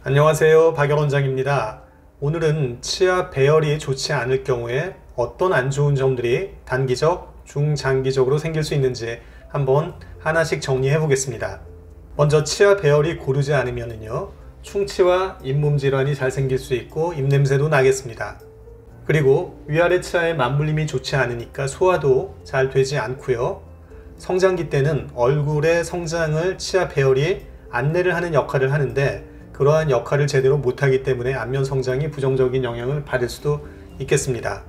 안녕하세요, 박열 원장입니다. 오늘은 치아 배열이 좋지 않을 경우에 어떤 안 좋은 점들이 단기적, 중장기적으로 생길 수 있는지 한번 하나씩 정리해 보겠습니다. 먼저 치아 배열이 고르지 않으면요, 충치와 잇몸 질환이 잘 생길 수 있고 입냄새도 나겠습니다. 그리고 위아래 치아의 맞물림이 좋지 않으니까 소화도 잘 되지 않고요. 성장기 때는 얼굴의 성장을 치아 배열이 안내를 하는 역할을 하는데, 그러한 역할을 제대로 못하기 때문에 안면 성장이 부정적인 영향을 받을 수도 있겠습니다.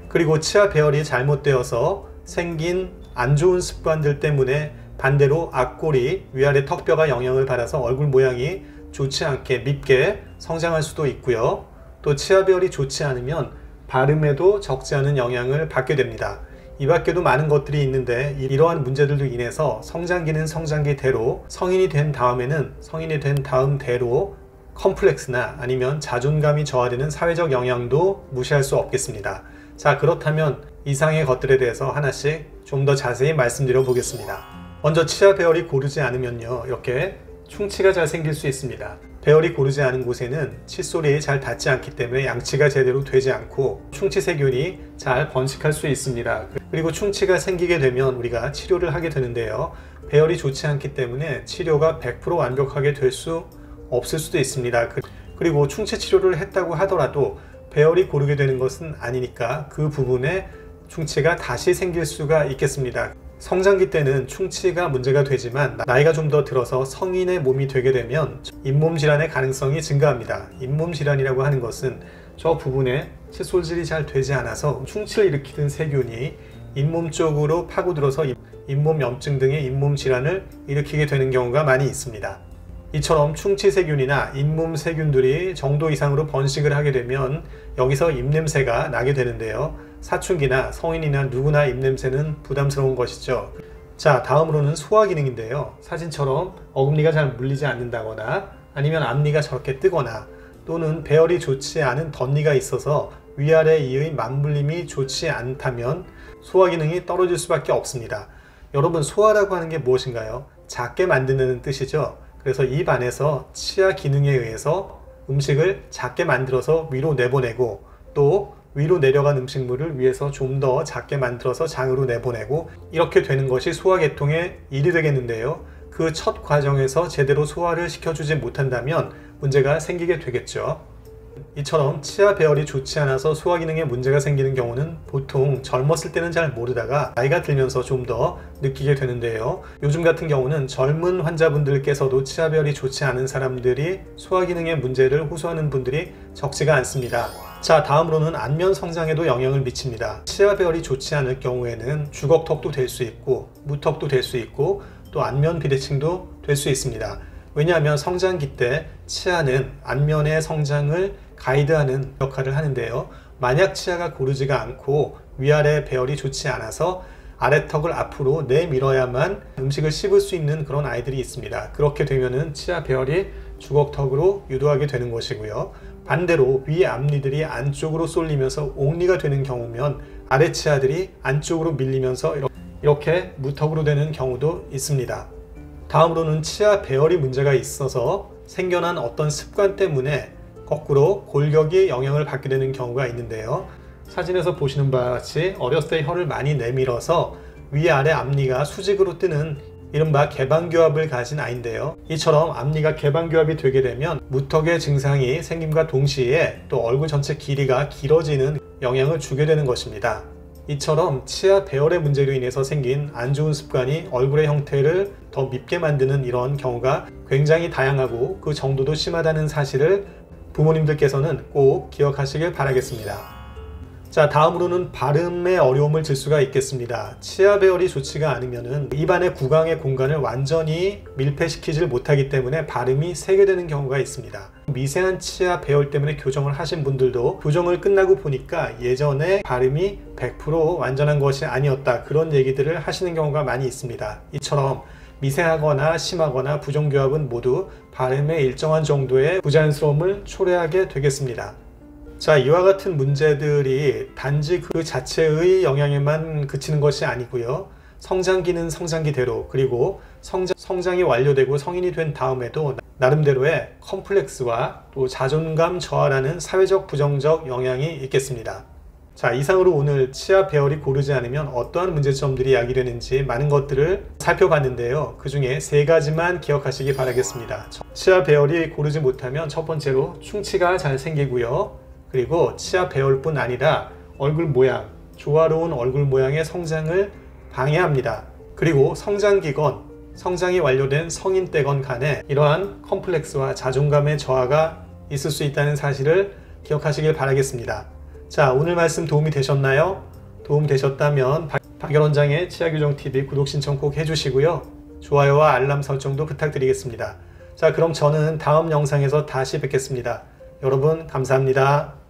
그리고 치아 배열이 잘못되어서 생긴 안 좋은 습관들 때문에 반대로 앞골이 위아래 턱뼈가 영향을 받아서 얼굴 모양이 좋지 않게 밉게 성장할 수도 있고요. 또 치아 배열이 좋지 않으면 발음에도 적지 않은 영향을 받게 됩니다. 이 밖에도 많은 것들이 있는데, 이러한 문제들로 인해서 성장기는 성장기대로, 성인이 된 다음에는 성인이 된 다음대로 컴플렉스나 아니면 자존감이 저하되는 사회적 영향도 무시할 수 없겠습니다. 자, 그렇다면 이상의 것들에 대해서 하나씩 좀 더 자세히 말씀드려 보겠습니다. 먼저 치아 배열이 고르지 않으면요, 이렇게 충치가 잘 생길 수 있습니다. 배열이 고르지 않은 곳에는 칫솔이 잘 닿지 않기 때문에 양치가 제대로 되지 않고 충치 세균이 잘 번식할 수 있습니다. 그리고 충치가 생기게 되면 우리가 치료를 하게 되는데요, 배열이 좋지 않기 때문에 치료가 100% 완벽하게 될 수 없을 수도 있습니다. 그리고 충치 치료를 했다고 하더라도 배열이 고르게 되는 것은 아니니까 그 부분에 충치가 다시 생길 수가 있겠습니다. 성장기 때는 충치가 문제가 되지만 나이가 좀 더 들어서 성인의 몸이 되게 되면 잇몸 질환의 가능성이 증가합니다. 잇몸 질환이라고 하는 것은 저 부분에 칫솔질이 잘 되지 않아서 충치를 일으키는 세균이 잇몸 쪽으로 파고들어서 잇몸 염증 등의 잇몸 질환을 일으키게 되는 경우가 많이 있습니다. 이처럼 충치 세균이나 잇몸 세균들이 정도 이상으로 번식을 하게 되면 여기서 입냄새가 나게 되는데요, 사춘기나 성인이나 누구나 입냄새는 부담스러운 것이죠. 자, 다음으로는 소화 기능인데요, 사진처럼 어금니가 잘 물리지 않는다거나 아니면 앞니가 저렇게 뜨거나 또는 배열이 좋지 않은 덧니가 있어서 위아래 이의 맞물림이 좋지 않다면 소화 기능이 떨어질 수밖에 없습니다. 여러분, 소화라고 하는 게 무엇인가요? 작게 만드는 뜻이죠. 그래서 입 안에서 치아 기능에 의해서 음식을 작게 만들어서 위로 내보내고, 또 위로 내려간 음식물을 위에서 좀 더 작게 만들어서 장으로 내보내고, 이렇게 되는 것이 소화계통의 일이 되겠는데요, 그 첫 과정에서 제대로 소화를 시켜주지 못한다면 문제가 생기게 되겠죠. 이처럼 치아 배열이 좋지 않아서 소화 기능에 문제가 생기는 경우는 보통 젊었을 때는 잘 모르다가 나이가 들면서 좀 더 느끼게 되는데요, 요즘 같은 경우는 젊은 환자분들께서도 치아 배열이 좋지 않은 사람들이 소화 기능에 문제를 호소하는 분들이 적지가 않습니다. 자, 다음으로는 안면 성장에도 영향을 미칩니다. 치아 배열이 좋지 않을 경우에는 주걱턱도 될 수 있고 무턱도 될 수 있고 또 안면 비대칭도 될 수 있습니다. 왜냐하면 성장기 때 치아는 안면의 성장을 가이드하는 역할을 하는데요, 만약 치아가 고르지가 않고 위아래 배열이 좋지 않아서 아래턱을 앞으로 내밀어야만 음식을 씹을 수 있는 그런 아이들이 있습니다. 그렇게 되면은 치아 배열이 주걱턱으로 유도하게 되는 것이고요, 반대로 위 앞니들이 안쪽으로 쏠리면서 옥니가 되는 경우면 아래 치아들이 안쪽으로 밀리면서 이렇게 무턱으로 되는 경우도 있습니다. 다음으로는 치아 배열이 문제가 있어서 생겨난 어떤 습관 때문에 거꾸로 골격이 영향을 받게 되는 경우가 있는데요, 사진에서 보시는 바와 같이 어렸을 때 혀를 많이 내밀어서 위아래 앞니가 수직으로 뜨는 이른바 개방교합을 가진 아이인데요, 이처럼 앞니가 개방교합이 되게 되면 무턱의 증상이 생김과 동시에 또 얼굴 전체 길이가 길어지는 영향을 주게 되는 것입니다. 이처럼 치아 배열의 문제로 인해서 생긴 안 좋은 습관이 얼굴의 형태를 더 밉게 만드는 이런 경우가 굉장히 다양하고 그 정도도 심하다는 사실을 부모님들께서는 꼭 기억하시길 바라겠습니다. 자, 다음으로는 발음에 어려움을 줄 수가 있겠습니다. 치아 배열이 좋지가 않으면 입안의 구강의 공간을 완전히 밀폐시키질 못하기 때문에 발음이 세게 되는 경우가 있습니다. 미세한 치아 배열 때문에 교정을 하신 분들도 교정을 끝나고 보니까 예전에 발음이 100% 완전한 것이 아니었다, 그런 얘기들을 하시는 경우가 많이 있습니다. 이처럼 미세하거나 심하거나 부정교합은 모두 발음에 일정한 정도의 부자연스러움을 초래하게 되겠습니다. 자, 이와 같은 문제들이 단지 그 자체의 영향에만 그치는 것이 아니고요, 성장기는 성장기대로, 그리고 성장이 완료되고 성인이 된 다음에도 나름대로의 컴플렉스와 또 자존감 저하라는 사회적 부정적 영향이 있겠습니다. 자, 이상으로 오늘 치아 배열이 고르지 않으면 어떠한 문제점들이 야기되는지 많은 것들을 살펴봤는데요. 그 중에 3가지만 기억하시기 바라겠습니다. 치아 배열이 고르지 못하면 첫 번째로 충치가 잘 생기고요. 그리고 치아 배열뿐 아니라 얼굴 모양, 조화로운 얼굴 모양의 성장을 방해합니다. 그리고 성장기건 성장이 완료된 성인 때건 간에 이러한 컴플렉스와 자존감의 저하가 있을 수 있다는 사실을 기억하시길 바라겠습니다. 자, 오늘 말씀 도움이 되셨나요? 도움 되셨다면 박열원장의 치아교정TV 구독 신청 꼭 해주시고요. 좋아요와 알람 설정도 부탁드리겠습니다. 자, 그럼 저는 다음 영상에서 다시 뵙겠습니다. 여러분 감사합니다.